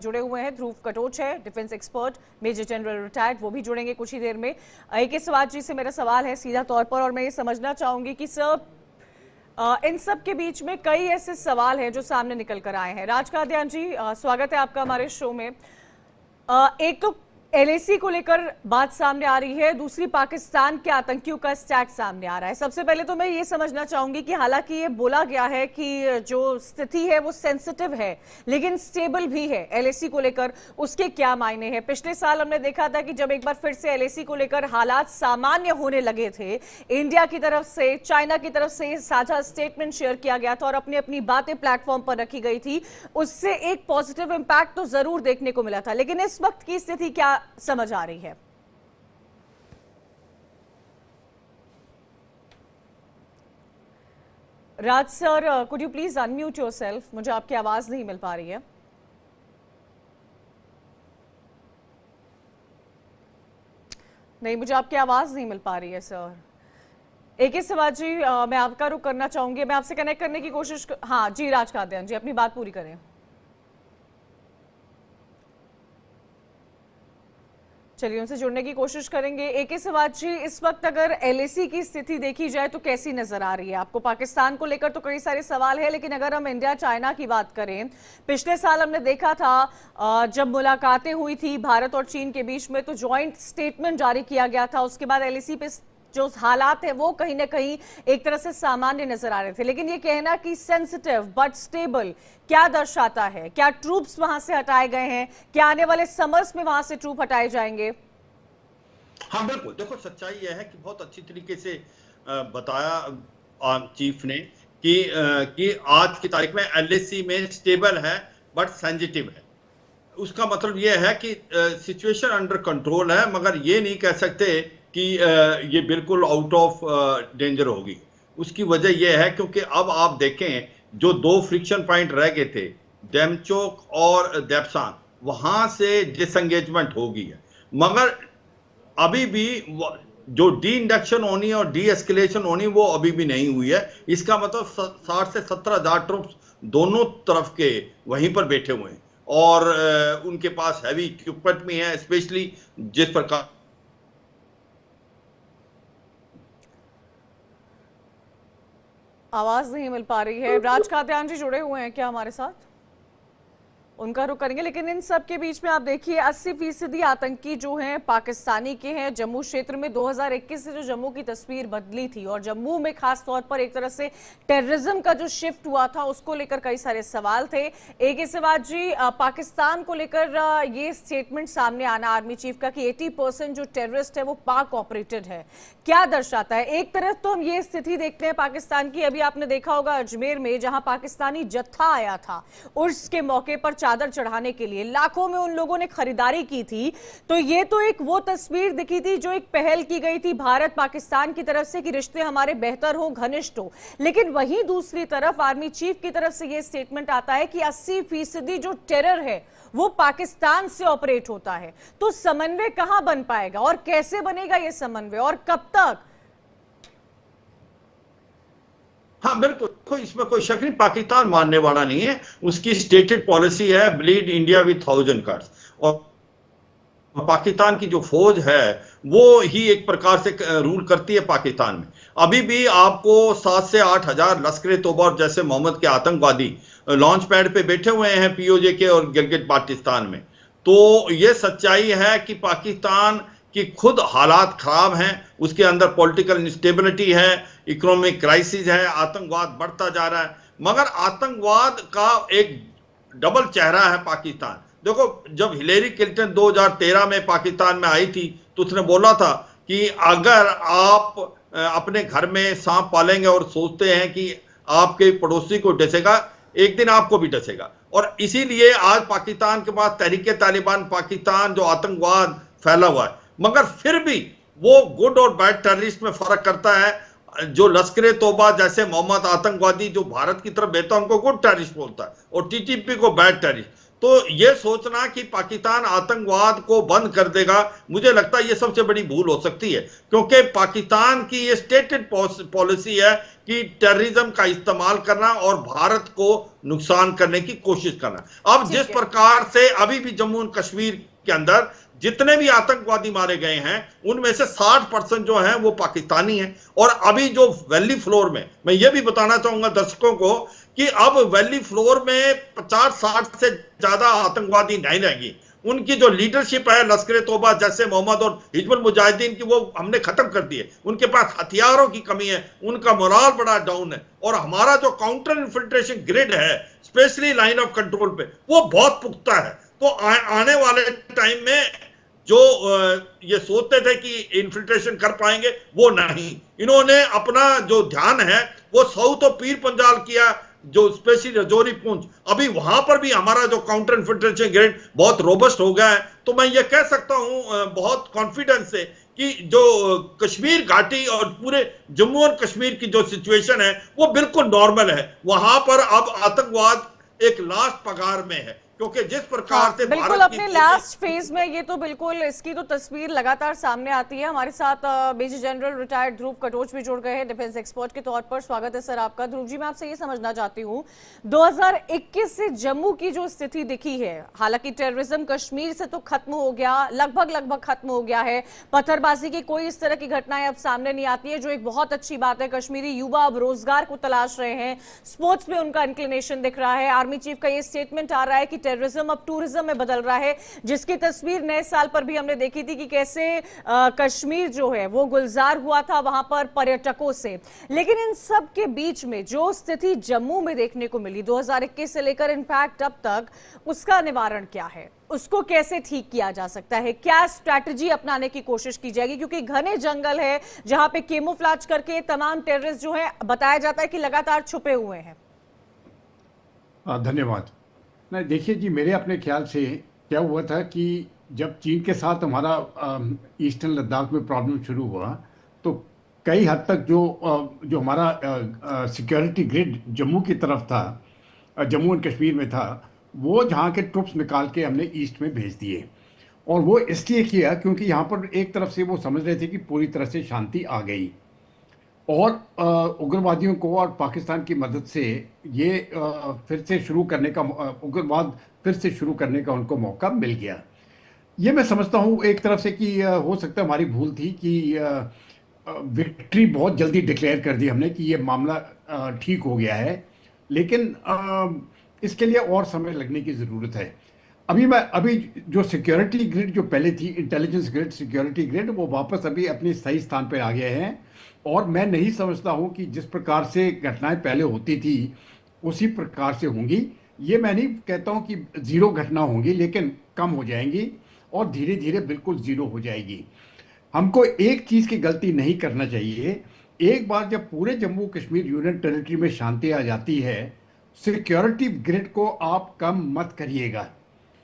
जुड़े हुए हैं। ध्रुव कटोच है, defence expert, major general retired, वो भी जुड़ेंगे कुछ ही देर में। AK सवाज जी से मेरा सवाल है सीधा तौर पर, और मैं ये समझना चाहूंगी कि सर इन सब के बीच में कई ऐसे सवाल हैं जो सामने निकल कर आए हैं। राज कादियान जी, स्वागत है आपका हमारे शो में। एक तो LAC को लेकर बात सामने आ रही है, दूसरी पाकिस्तान के आतंकियों का स्टैक सामने आ रहा है। सबसे पहले तो मैं ये समझना चाहूंगी कि हालांकि ये बोला गया है कि जो स्थिति है वो सेंसिटिव है लेकिन स्टेबल भी है LAC को लेकर, उसके क्या मायने हैं? पिछले साल हमने देखा था कि जब एक बार फिर से LAC को लेकर हालात सामान्य होने लगे थे, इंडिया की तरफ से, चाइना की तरफ से साझा स्टेटमेंट शेयर किया गया था और अपनी अपनी बातें प्लेटफॉर्म पर रखी गई थी। उससे एक पॉजिटिव इंपैक्ट तो जरूर देखने को मिला था, लेकिन इस वक्त की स्थिति क्या समझ आ रही है? Raj sir, could you please unmute yourself? मुझे आपकी आवाज नहीं मिल पा रही है। नहीं, मुझे आपकी आवाज नहीं मिल पा रही है सर। AK सवाज जी, मैं आपका रुख करना चाहूंगी, मैं आपसे कनेक्ट करने की कोशिश हाँ जी, राज कादियान जी अपनी बात पूरी करें। चलिए उनसे जुड़ने की कोशिश करेंगे। AK सवाज जी, इस वक्त अगर LAC की स्थिति देखी जाए तो कैसी नजर आ रही है आपको? पाकिस्तान को लेकर तो कई सारे सवाल है, लेकिन अगर हम इंडिया चाइना की बात करें, पिछले साल हमने देखा था जब मुलाकातें हुई थी भारत और चीन के बीच में, तो जॉइंट स्टेटमेंट जारी किया गया था। उसके बाद LAC पे जो हालात है वो कहीं ना कहीं एक तरह से सामान्य नजर आ रहे थे, लेकिन ये कहना कि सेंसिटिव बट स्टेबल क्या दर्शाता है? क्या ट्रूप्स वहां से हटाए गए हैं? क्या आने वाले समर्स में वहां से ट्रूप हटाए जाएंगे? हाँ बिल्कुल, देखो सच्चाई यह है कि बहुत अच्छी तरीके से बताया चीफ ने कि आज की तारीख में LAC में स्टेबल है बट सेंसिटिव है। उसका मतलब यह है कि सिचुएशन अंडर कंट्रोल है, मगर ये नहीं कह सकते कि ये बिल्कुल आउट ऑफ डेंजर होगी। उसकी वजह यह है क्योंकि अब आप देखें जो दो फ्रिक्शन पॉइंट रह गए थे, डेमचोक और देपसान, वहां से डिसएंगेजमेंट हो गई है, मगर अभी भी जो डी इंडक्शन होनी और डी एस्केलेशन होनी वो अभी भी नहीं हुई है। इसका मतलब 60 से 70,000 ट्रूप्स दोनों तरफ के वहीं पर बैठे हुए हैं और उनके पास हैवी इक्विपमेंट भी है, स्पेशली जिस प्रकार। आवाज नहीं मिल पा रही है। राज कादियान जी जुड़े हुए हैं क्या हमारे साथ? उनका रुख करेंगे, लेकिन इन सब के बीच में आप देखिए 80% आतंकी जो हैं पाकिस्तानी के हैं। जम्मू क्षेत्र में 2021 से जो जम्मू की तस्वीर बदली थी और जम्मू में खास तौर पर एक तरह से टेररिज्म का जो शिफ्ट हुआ था उसको लेकर कई सारे सवाल थे। AK सवाज जी, पाकिस्तान को लेकर ये स्टेटमेंट सामने आना आर्मी चीफ का कि 80% जो टेररिस्ट है वो पाक ऑपरेटेड है, क्या दर्शाता है? एक तरफ तो हम ये स्थिति देखते हैं पाकिस्तान की, अभी आपने देखा होगा अजमेर में जहां पाकिस्तानी जत्था आया था उर्स के मौके पर चादर चढ़ाने के लिए, लाखों में उन लोगों ने खरीदारी की थी, तो ये तो एक वो तस्वीर दिखी थी जो एक पहल की गई थी भारत पाकिस्तान की तरफ से कि रिश्ते हमारे बेहतर हो, घनिष्ठ हो। लेकिन वहीं दूसरी तरफ आर्मी चीफ की तरफ से ये स्टेटमेंट आता है कि 80% जो टेरर है वो पाकिस्तान से ऑपरेट होता है। तो समन्वय कहां बन पाएगा और कैसे बनेगा ये समन्वय और कब तक? हाँ बिल्कुल, इसमें कोई शक नहीं, पाकिस्तान मानने वाला नहीं है। उसकी स्टेटेड पॉलिसी है ब्लीड इंडिया विद 1000 कट्स, और पाकिस्तान की जो फौज है वो ही एक प्रकार से रूल करती है पाकिस्तान में। अभी भी आपको 7 से 8 हजार लश्कर तोबा जैसे मोहम्मद के आतंकवादी लॉन्च पैड पे बैठे हुए हैं POJ के और गिलगित बाल्टिस्तान में। तो ये सच्चाई है कि पाकिस्तान कि खुद हालात खराब हैं, उसके अंदर पॉलिटिकल इंस्टेबिलिटी है, इकोनॉमिक क्राइसिस है, आतंकवाद बढ़ता जा रहा है। मगर आतंकवाद का एक डबल चेहरा है पाकिस्तान। देखो, जब हिलेरी क्लिंटन 2013 में पाकिस्तान में आई थी तो उसने बोला था कि अगर आप अपने घर में सांप पालेंगे और सोचते हैं कि आपके पड़ोसी को डसेगा, एक दिन आपको भी डसेगा। और इसीलिए आज पाकिस्तान के पास तहरीके तालिबान पाकिस्तान जो आतंकवाद फैला हुआ है, मगर फिर भी वो गुड और बैड टेररिस्ट में फर्क करता है। जो लश्कर तोबा जैसे मोहम्मद आतंकवादी जो भारत की तरफ बेहतर उनको गुड टेररिस्ट बोलता है और TTP को बैड टेररिस्ट। तो ये सोचना कि पाकिस्तान आतंकवाद को बंद कर देगा, मुझे लगता है ये सबसे बड़ी भूल हो सकती है, क्योंकि पाकिस्तान की ये स्टेटेड पॉलिसी है कि टेररिज्म का इस्तेमाल करना और भारत को नुकसान करने की कोशिश करना। अब जिस प्रकार से अभी भी जम्मू एंड कश्मीर के अंदर जितने भी आतंकवादी मारे गए हैं उनमें से 60% जो हैं वो पाकिस्तानी हैं। और अभी जो वैली फ्लोर में, मैं ये भी बताना चाहूंगा दर्शकों को कि अब वैली फ्लोर में 50-60 से ज्यादा आतंकवादी नहीं रहेंगी। उनकी जो लीडरशिप है लश्कर तौबा जैसे मोहम्मद और हिजबुल मुजाहिदीन की, वो हमने खत्म कर दी है। उनके पास हथियारों की कमी है, उनका मोराल बड़ा डाउन है। और हमारा जो काउंटर इन्फिल्ट्रेशन ग्रिड है, स्पेशली लाइन ऑफ कंट्रोल पे, वो बहुत पुख्ता है। तो आने वाले टाइम में जो ये सोचते थे कि इन्फिल्ट्रेशन कर पाएंगे, वो नहीं। इन्होंने अपना जो ध्यान है वो साउथ और पीर पंजाल किया, जो स्पेशली रजौरी पुंछ, अभी वहां पर भी हमारा जो काउंटर इन्फिल्ट्रेशन ग्रेड बहुत रोबस्ट हो गया है। तो मैं ये कह सकता हूं बहुत कॉन्फिडेंस से कि जो कश्मीर घाटी और पूरे जम्मू और कश्मीर की जो सिचुएशन है वो बिल्कुल नॉर्मल है। वहां पर अब आतंकवाद एक लास्ट पगार में है, क्योंकि जिस प्रकार से बिल्कुल अपने लास्ट फेज में, ये तो बिल्कुल इसकी तो तस्वीर लगातार सामने आती है। हमारे साथ मेजर जनरल रिटायर्ड ध्रुव कटोच भी जुड़ गए हैं डिफेंस एक्सपर्ट के तौर पर। स्वागत है सर आपका। ध्रुव जी, मैं आपसे ये समझना चाहती हूँ, 2021 से जम्मू की जो स्थिति दिखी है, हालांकि टेररिज्म कश्मीर से तो खत्म हो गया, लगभग खत्म हो गया है, पत्थरबाजी की कोई इस तरह की घटनाएं अब सामने नहीं आती है, जो एक बहुत अच्छी बात है। कश्मीरी युवा अब रोजगार को तलाश रहे हैं, स्पोर्ट्स में उनका इंक्लिनेशन दिख रहा है। आर्मी चीफ का ये स्टेटमेंट आ रहा है कि टेररिज्म अब टूरिज्म में बदल रहा है, जिसकी तस्वीर नए साल पर भी हमने देखी थी कि कैसे कश्मीर जो है वो गुलजार हुआ था वहां पर पर्यटकों से। लेकिन इन सब के बीच में जो स्थिति जम्मू में देखने को मिली 2021 से लेकर इनफैक्ट अब तक, उसका निवारण क्या है? उसको कैसे ठीक किया जा सकता है? क्या स्ट्रैटेजी अपनाने की कोशिश की जाएगी? क्योंकि घने जंगल है जहां पे केमोफ्लेज करके तमाम टेररिस्ट जो है, बताया जाता है कि लगातार छुपे हुए हैं। धन्यवाद। नहीं, देखिए जी, मेरे अपने ख्याल से क्या हुआ था कि जब चीन के साथ हमारा ईस्टर्न लद्दाख में प्रॉब्लम शुरू हुआ, तो कई हद तक जो हमारा सिक्योरिटी ग्रिड जम्मू की तरफ था, जम्मू एंड कश्मीर में था, वो जहाँ के ट्रुप्स निकाल के हमने ईस्ट में भेज दिए। और वो इसलिए किया क्योंकि यहाँ पर एक तरफ से वो समझ रहे थे कि पूरी तरह से शांति आ गई, और उग्रवादियों को और पाकिस्तान की मदद से ये फिर से शुरू करने का, उग्रवाद फिर से शुरू करने का उनको मौका मिल गया। ये मैं समझता हूँ एक तरफ से कि हो सकता है हमारी भूल थी कि विक्ट्री बहुत जल्दी डिक्लेयर कर दी हमने कि ये मामला ठीक हो गया है, लेकिन इसके लिए और समय लगने की ज़रूरत है। अभी जो सिक्योरिटी ग्रिड जो पहले थी, इंटेलिजेंस ग्रिड, सिक्योरिटी ग्रिड, वो वापस अभी अपने सही स्थान पर आ गए हैं। और मैं नहीं समझता हूं कि जिस प्रकार से घटनाएं पहले होती थी उसी प्रकार से होंगी। ये मैं नहीं कहता हूं कि ज़ीरो घटना होंगी, लेकिन कम हो जाएंगी और धीरे धीरे बिल्कुल ज़ीरो हो जाएगी। हमको एक चीज़ की गलती नहीं करना चाहिए। एक बार जब पूरे जम्मू कश्मीर यूनियन टेरिटरी में शांति आ जाती है, सिक्योरिटी ग्रिड को आप कम मत करिएगा,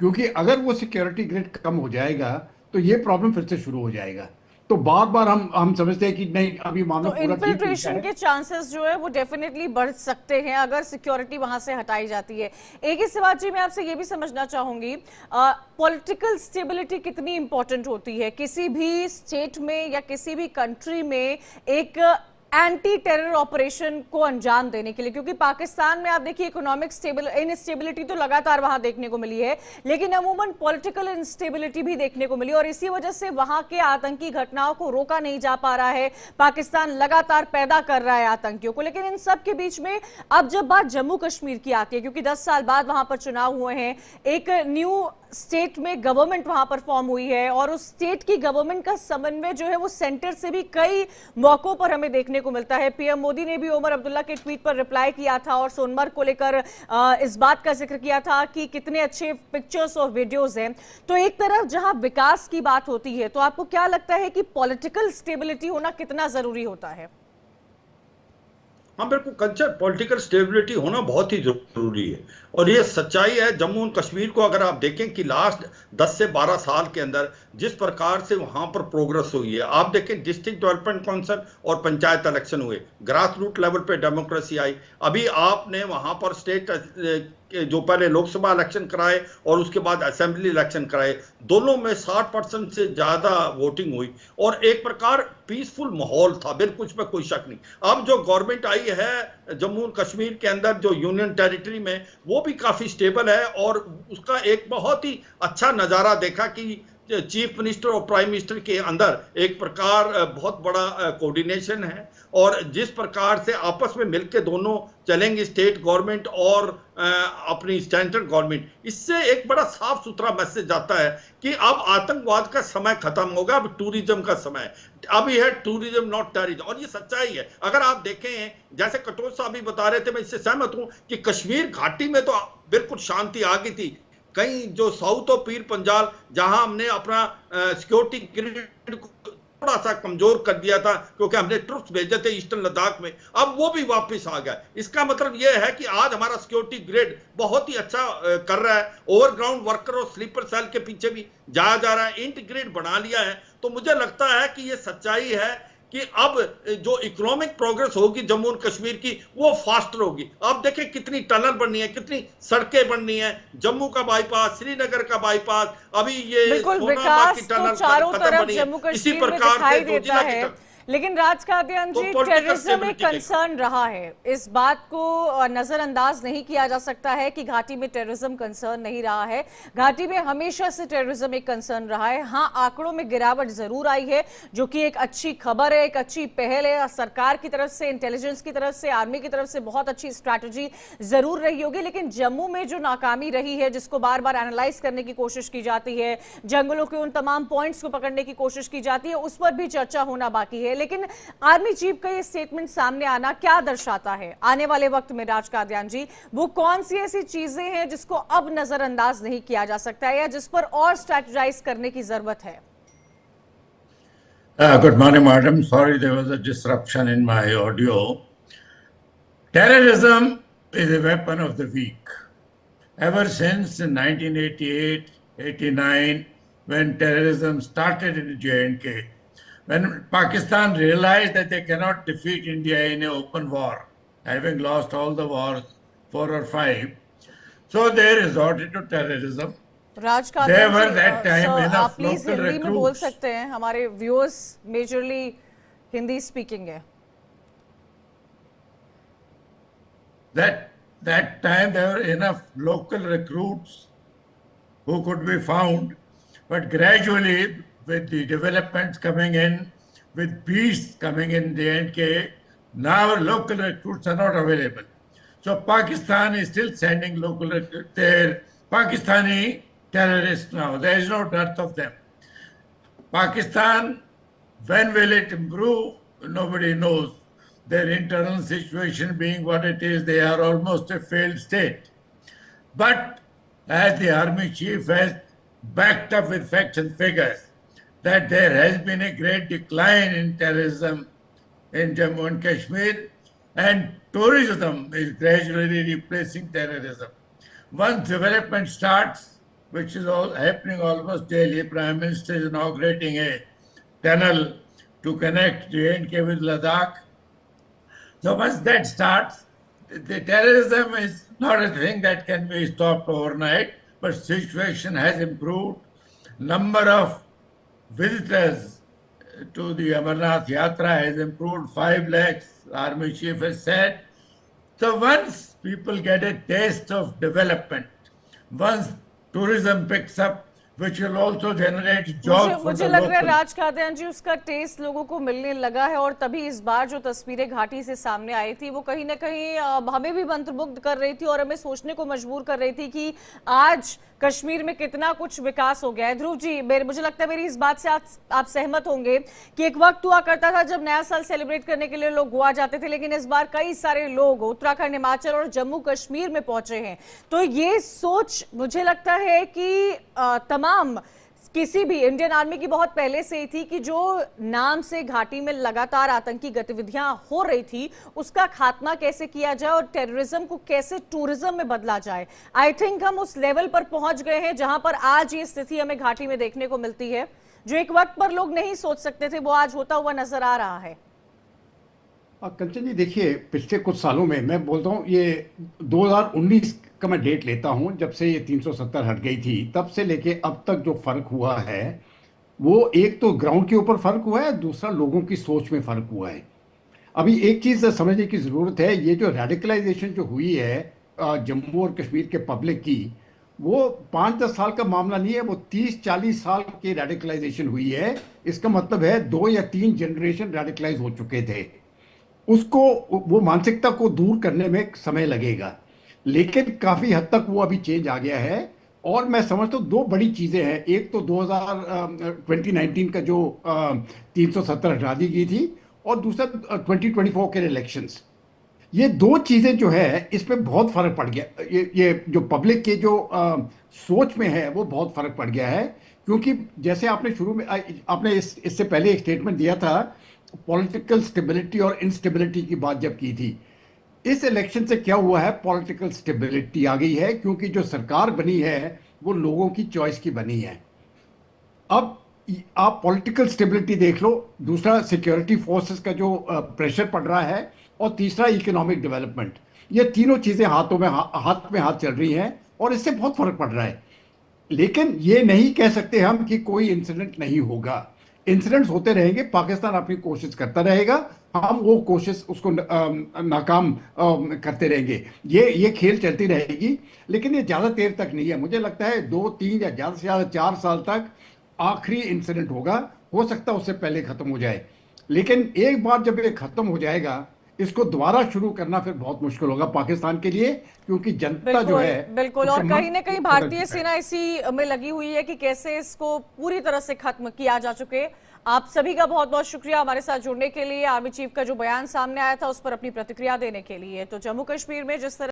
क्योंकि अगर वो सिक्योरिटी ग्रिड कम हो जाएगा तो ये प्रॉब्लम फिर से शुरू हो जाएगा। तो बार बार हम समझते हैं कि नहीं, अभी मामला तो इन्फिल्ट्रेशन के चांसेस जो है वो डेफिनेटली बढ़ सकते हैं अगर सिक्योरिटी वहां से हटाई जाती है। एक ही सवाल जी मैं आपसे ये भी समझना चाहूंगी, पॉलिटिकल स्टेबिलिटी कितनी इंपॉर्टेंट होती है किसी भी स्टेट में या किसी भी कंट्री में एक एंटी टेरर ऑपरेशन को अंजाम देने के लिए? क्योंकि पाकिस्तान में आप देखिए इकोनॉमिक इनस्टेबिलिटी तो लगातार वहां देखने को मिली है, लेकिन अमूमन पॉलिटिकल इंस्टेबिलिटी भी देखने को मिली, और इसी वजह से वहां के आतंकी घटनाओं को रोका नहीं जा पा रहा है। पाकिस्तान लगातार पैदा कर रहा है आतंकियों को। लेकिन इन सब के बीच में अब जब बात जम्मू कश्मीर की आती है, क्योंकि 10 साल बाद वहां पर चुनाव हुए हैं, एक न्यू स्टेट में गवर्नमेंट वहां पर फॉर्म हुई है, और उस स्टेट की गवर्नमेंट का समन्वय जो है वो सेंटर से भी कई मौकों पर हमें देखने को मिलता है। पीएम मोदी ने भी ओमर अब्दुल्ला के ट्वीट पर रिप्लाई किया था और सोनमर्ग को लेकर इस बात का जिक्र किया था कि कितने अच्छे पिक्चर्स और वीडियोस हैं। तो एक तरफ जहां विकास की बात होती है, तो आपको क्या लगता है कि पॉलिटिकल स्टेबिलिटी होना कितना जरूरी होता है? हाँ बिल्कुल, कंसेप्ट पॉलिटिकल स्टेबिलिटी होना बहुत ही जरूरी है, और ये सच्चाई है। जम्मू एंड कश्मीर को अगर आप देखें कि लास्ट 10 से 12 साल के अंदर जिस प्रकार से वहां पर प्रोग्रेस हुई है, आप देखें डिस्ट्रिक्ट डेवलपमेंट काउंसिल और पंचायत इलेक्शन हुए, ग्रास रूट लेवल पे डेमोक्रेसी आई। अभी आपने वहां पर स्टेट जो पहले लोकसभा इलेक्शन कराए और उसके बाद असेंबली इलेक्शन कराए, दोनों में 60% से ज्यादा वोटिंग हुई और एक प्रकार पीसफुल माहौल था, बिल्कुल उसमें कोई शक नहीं। अब जो गवर्नमेंट आई है जम्मू और कश्मीर के अंदर जो यूनियन टेरिटरी में, वो भी काफी स्टेबल है और उसका एक बहुत ही अच्छा नजारा देखा कि चीफ मिनिस्टर और प्राइम मिनिस्टर के अंदर एक प्रकार बहुत बड़ा कोऑर्डिनेशन है और जिस प्रकार से आपस में मिलकर दोनों चलेंगे, स्टेट गवर्नमेंट और अपनी सेंट्रल गवर्नमेंट, इससे एक बड़ा साफ सुथरा मैसेज जाता है कि अब आतंकवाद का समय खत्म होगा, अब टूरिज्म का समय है। अब ये है टूरिज्म नॉट टेररिज्म, और ये सच्चाई है। अगर आप देखें, जैसे कटोच साहब भी बता रहे थे, मैं इससे सहमत हूं कि कश्मीर घाटी में तो बिल्कुल शांति आ गई थी। कहीं जो साउथ ऑफ पीर पंजाल, जहां हमने अपना सिक्योरिटी ग्रिड को थोड़ा सा कमजोर कर दिया था क्योंकि हमने ट्रुप्स भेजे थे ईस्टर्न लद्दाख में, अब वो भी वापस आ गया। इसका मतलब ये है कि आज हमारा सिक्योरिटी ग्रिड बहुत ही अच्छा कर रहा है। ओवरग्राउंड वर्कर और स्लीपर सेल के पीछे भी जाया जा रहा है, इंटीग्रेट बना लिया है। तो मुझे लगता है कि ये सच्चाई है कि अब जो इकोनॉमिक प्रोग्रेस होगी जम्मू और कश्मीर की, वो फास्टर होगी। आप देखें कितनी टनल बननी है, कितनी सड़कें बननी है, जम्मू का बाईपास, श्रीनगर का बाईपास, अभी ये बिल्कुल सोनामार्ग की विकास तो टनल चारों खत्म तरफ बनी है। जम्मू इसी कश्मीर में प्रकार दिखाई से देता जोजिला की है, टनल, लेकिन राज कादियान तो जी, political टेररिज्म एक stability के लिए। कंसर्न रहा है। इस बात को नजरअंदाज नहीं किया जा सकता है कि घाटी में टेररिज्म कंसर्न नहीं रहा है। घाटी में हमेशा से टेररिज्म एक कंसर्न रहा है। हाँ, आंकड़ों में गिरावट जरूर आई है, जो कि एक अच्छी खबर है, एक अच्छी पहल है। सरकार की तरफ से, इंटेलिजेंस की तरफ से, आर्मी की तरफ से बहुत अच्छी स्ट्रैटेजी जरूर रही होगी। लेकिन जम्मू में जो नाकामी रही है, जिसको बार बार एनालाइज करने की कोशिश की जाती है, जंगलों के उन तमाम पॉइंट्स को पकड़ने की कोशिश की जाती है, उस पर भी चर्चा होना बाकी है। लेकिन आर्मी चीफ का ये स्टेटमेंट सामने आना क्या दर्शाता है आने वाले वक्त में? राज कादियान जी, वो कौन सी ऐसी चीजें हैं जिसको अब नजरअंदाज नहीं किया जा सकता है या जिस पर और स्ट्रैटेजाइज करने की जरूरत है? Good morning, madam. Sorry, there was a disruption in my audio. Terrorism is a weapon of the weak. Ever since 1988, 89, when terrorism started in J&K, when Pakistan realized that they cannot defeat India in an open war, having lost all the wars, 4 or 5, so they resorted to terrorism. Raj There were that Kadian time ji, enough आप please local Hindi में बोल recruits. सकते हैं, हमारे viewers majorly Hindi speaking है। That time there were enough local recruits who could be found, but gradually with the developments coming in, with peace coming in J&K, now local recruits are not available. So Pakistan is still sending local recruits. They're Pakistani terrorists now. There is no dearth of them. Pakistan, when will it improve? Nobody knows. Their internal situation being what it is, they are almost a failed state. But as the army chief has backed up with facts and figures, that there has been a great decline in terrorism in Jammu and Kashmir, and tourism is gradually replacing terrorism. Once development starts, which is all happening almost daily, Prime Minister is inaugurating a tunnel to connect J&K with Ladakh. So once that starts, the terrorism is not a thing that can be stopped overnight, but situation has improved. Number of visitors to the Amarnath Yatra has improved 5 lakhs, Army Chief has said. So once people get a taste of development, once tourism picks up, which will also generate jobs for मुझे the लग रहा है local. राज कादियान जी, उसका test लोगों को मिलने लगा है और तभी इस बार जो तस्वीरें घाटी से सामने आई थी वो कहीं ना कहीं हमें भी मंत्रमुग्ध कर रही थी और हमें सोचने को मजबूर कर रही थी कि आज कश्मीर में कितना कुछ विकास हो गया है। ध्रुव जी, मुझे लगता है मेरी इस बात से आप सहमत होंगे कि एक वक्त हुआ करता था जब नया साल सेलिब्रेट करने के लिए लोग गोवा जाते थे, लेकिन इस बार कई सारे लोग उत्तराखंड, हिमाचल और जम्मू कश्मीर में पहुंचे हैं। तो ये सोच मुझे लगता है कि तमाम किसी भी इंडियन आर्मी की बहुत पहले से ही थी कि जो नाम से घाटी में लगातार आतंकी गतिविधियां हो रही थी उसका खात्मा कैसे किया जाए और टेररिज्म को कैसे टूरिज्म में बदला जाए। आई थिंक हम उस लेवल पर पहुंच गए हैं जहां पर आज ये स्थिति हमें घाटी में देखने को मिलती है। जो एक वक्त पर लोग नहीं सोच सकते थे वो आज होता हुआ नजर आ रहा है। कंचन जी, देखिए, पिछले कुछ सालों में मैं बोलता हूँ, ये 2019 का मैं डेट लेता हूं, जब से ये 370 हट गई थी तब से लेके अब तक जो फर्क हुआ है, वो एक तो ग्राउंड के ऊपर फर्क हुआ है, दूसरा लोगों की सोच में फर्क हुआ है। अभी एक चीज समझने की जरूरत है, ये जो रेडिकलाइजेशन जो हुई है जम्मू और कश्मीर के पब्लिक की, वो 5-10 साल का मामला नहीं है, वो 30-40 साल की रेडिकलाइजेशन हुई है। इसका मतलब है 2 या 3 जनरेशन रेडिकलाइज हो चुके थे। उसको, वो मानसिकता को दूर करने में समय लगेगा, लेकिन काफी हद तक वो अभी चेंज आ गया है। और मैं समझता हूँ दो बड़ी चीजें हैं, एक तो 2019 का जो 370 हटा दी गई थी, और दूसरा 2024 के इलेक्शंस। ये दो चीजें जो है इसमें बहुत फर्क पड़ गया। ये जो पब्लिक के जो सोच में है वो बहुत फर्क पड़ गया है। क्योंकि जैसे आपने शुरू में आपने इससे पहले एक स्टेटमेंट दिया था, पॉलिटिकल स्टेबिलिटी और इंस्टेबिलिटी की बात जब की थी, इस इलेक्शन से क्या हुआ है, पॉलिटिकल स्टेबिलिटी आ गई है, क्योंकि जो सरकार बनी है वो लोगों की चॉइस की बनी है। अब आप पॉलिटिकल स्टेबिलिटी देख लो, दूसरा सिक्योरिटी फोर्सेस का जो प्रेशर पड़ रहा है, और तीसरा इकोनॉमिक डेवलपमेंट। ये तीनों चीजें हाथ में हाथ चल रही हैं, और इससे बहुत फर्क पड़ रहा है। लेकिन ये नहीं कह सकते हम कि कोई इंसिडेंट नहीं होगा। इंसिडेंट्स होते रहेंगे, पाकिस्तान अपनी कोशिश करता रहेगा, हम वो कोशिश उसको नाकाम करते रहेंगे। ये खेल चलती रहेगी, लेकिन ये ज़्यादा देर तक नहीं है। मुझे लगता है 2-3 या ज़्यादा से ज़्यादा 4 साल तक आखिरी इंसिडेंट होगा। हो सकता है उससे पहले ख़त्म हो जाए, लेकिन एक बार जब ये ख़त्म हो जाएगा, इसको दोबारा शुरू करना फिर बहुत मुश्किल होगा पाकिस्तान के लिए, क्योंकि जनता जो है बिल्कुल, और कहीं ना कहीं भारतीय सेना सेना इसी में लगी हुई है कि कैसे इसको पूरी तरह से खत्म किया जा चुके। आप सभी का बहुत बहुत शुक्रिया हमारे साथ जुड़ने के लिए, आर्मी चीफ का जो बयान सामने आया था उस पर अपनी प्रतिक्रिया देने के लिए। तो जम्मू कश्मीर में जिस तरह